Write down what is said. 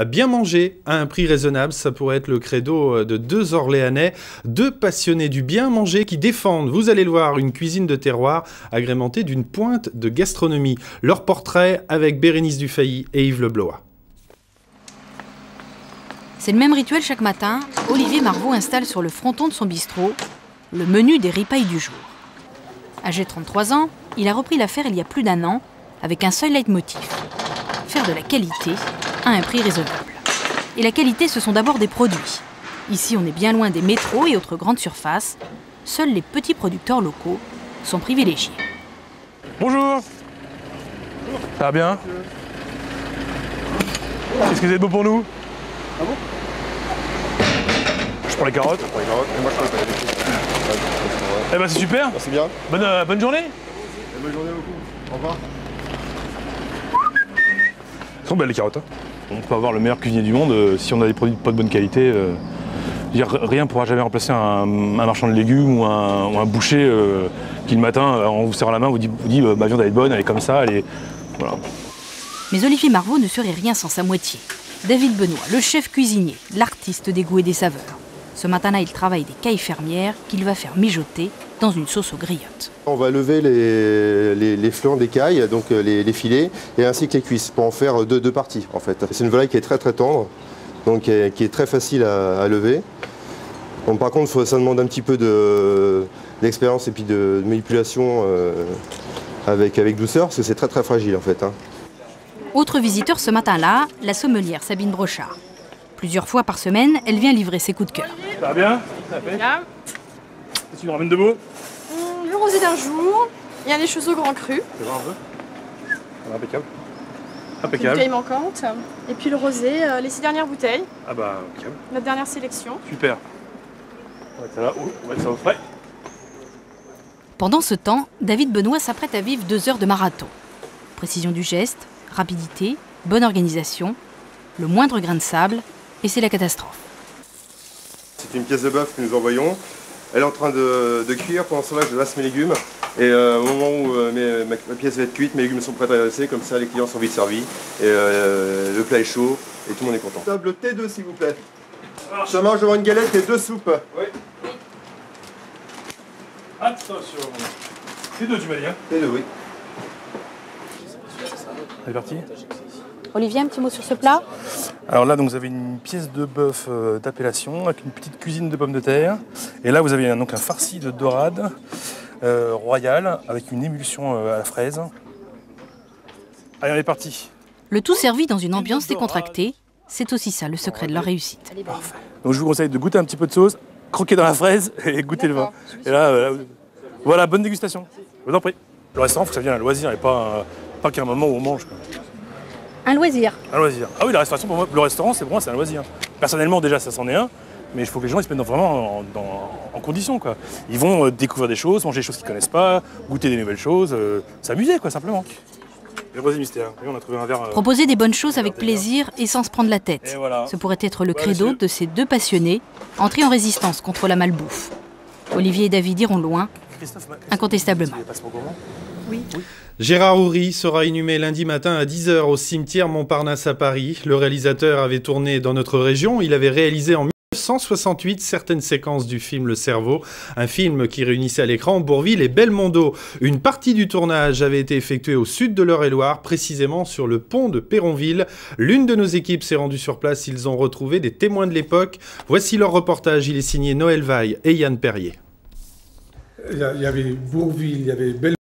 Bien manger à un prix raisonnable, ça pourrait être le credo de deux Orléanais, deux passionnés du bien manger qui défendent, vous allez le voir, une cuisine de terroir agrémentée d'une pointe de gastronomie. Leur portrait avec Bérénice Dufay et Yves Leblois. C'est le même rituel chaque matin. Olivier Marvaux installe sur le fronton de son bistrot le menu des ripailles du jour. Âgé de 33 ans, il a repris l'affaire il y a plus d'1 an avec un seul leitmotiv: faire de la qualité à un prix raisonnable. Et la qualité, ce sont d'abord des produits. Ici, on est bien loin des métros et autres grandes surfaces. Seuls les petits producteurs locaux sont privilégiés. Bonjour. Ça va bien? Qu'est-ce que vous êtes beau pour nous? Ah bon? Je prends les carottes. Je prends les carottes et moi je prends les patates. Eh ben c'est super. Merci bien. Bonne journée. Et bonne journée beaucoup. Au revoir. Elles sont belles les carottes. Hein. On peut avoir le meilleur cuisinier du monde si on a des produits pas de bonne qualité. Rien ne pourra jamais remplacer un marchand de légumes ou un boucher qui le matin, en vous serrant la main, vous dit ma viande elle est bonne, elle est comme ça, elle est... Voilà. Mais Olivier Marvaux ne serait rien sans sa moitié. David Benoît, le chef cuisinier, l'artiste des goûts et des saveurs. Ce matin-là, il travaille des cailles fermières qu'il va faire mijoter dans une sauce aux griottes. On va lever les flancs des cailles, donc les filets, et ainsi que les cuisses, pour en faire deux parties en fait. C'est une volaille qui est très tendre, donc qui est très facile à lever. Bon, par contre, ça demande un petit peu d'expérience et puis de manipulation avec douceur, parce que c'est très fragile en fait. Hein. Autre visiteur ce matin-là, la sommelière Sabine Brochard. Plusieurs fois par semaine, elle vient livrer ses coups de cœur. Ça va bien? Ça va bien. Qu'est-ce que tu nous ramènes de beau? Le rosé d'un jour, il y a des choses au grand cru. C'est vrai un peu? Impeccable. Les bouteilles manquantes. Et puis le rosé, les 6 dernières bouteilles. Ah bah, impeccable. Notre dernière sélection. Super. On va mettre ça au frais. Pendant ce temps, David Benoît s'apprête à vivre 2 heures de marathon. Précision du geste, rapidité, bonne organisation, le moindre grain de sable, et c'est la catastrophe. C'est une pièce de bœuf que nous envoyons. Elle est en train de cuire. Pendant ce temps-là, je lasse mes légumes. Et au moment où ma pièce va être cuite, mes légumes sont prêts à dresser. Comme ça, les clients sont vite servis. Et le plat est chaud et tout le monde est content. Table T2, s'il vous plaît. Je mange devant une galette et 2 soupes. Oui. Attention. T2, tu m'as dit, hein? T2, oui. C'est parti. Olivier, un petit mot sur ce plat? Alors là, donc, vous avez une pièce de bœuf d'appellation avec une petite cuisine de pommes de terre. Et là, vous avez donc un farci de dorade royale avec une émulsion à la fraise. Allez, on est parti. Le tout servi dans une ambiance décontractée, c'est aussi ça le secret de leur réussite. Parfait. Donc je vous conseille de goûter un petit peu de sauce, croquer dans la fraise et goûter le vin. Et là, voilà, bonne dégustation. Je vous en prie. Le restaurant, il faut que ça vienne à loisir et pas qu'à un moment où on mange. Quoi. Un loisir. Un loisir. Ah oui, la restauration, pour moi, le restaurant, pour moi, c'est un loisir. Personnellement, déjà, ça s'en est un. Mais il faut que les gens ils se mettent vraiment en condition. Quoi. Ils vont découvrir des choses, manger des choses qu'ils ne connaissent pas, goûter des nouvelles choses, s'amuser, quoi, simplement. Le rosé mystère. Et on a trouvé un verre. Proposer des bonnes choses avec plaisir et sans se prendre la tête. Voilà. Ce pourrait être le credo de ces 2 passionnés, entrés en résistance contre la malbouffe. Olivier et David iront loin, incontestablement. Oui. Gérard Houry sera inhumé lundi matin à 10h au cimetière Montparnasse à Paris. Le réalisateur avait tourné dans notre région. Il avait réalisé en 1968 certaines séquences du film Le Cerveau, un film qui réunissait à l'écran Bourvil et Belmondo. Une partie du tournage avait été effectuée au sud de l'Eure-et-Loire, précisément sur le pont de Péronville. L'une de nos équipes s'est rendue sur place. Ils ont retrouvé des témoins de l'époque. Voici leur reportage. Il est signé Noël Vaille et Yann Perrier. Il y avait Bourvil, il y avait Belmondo.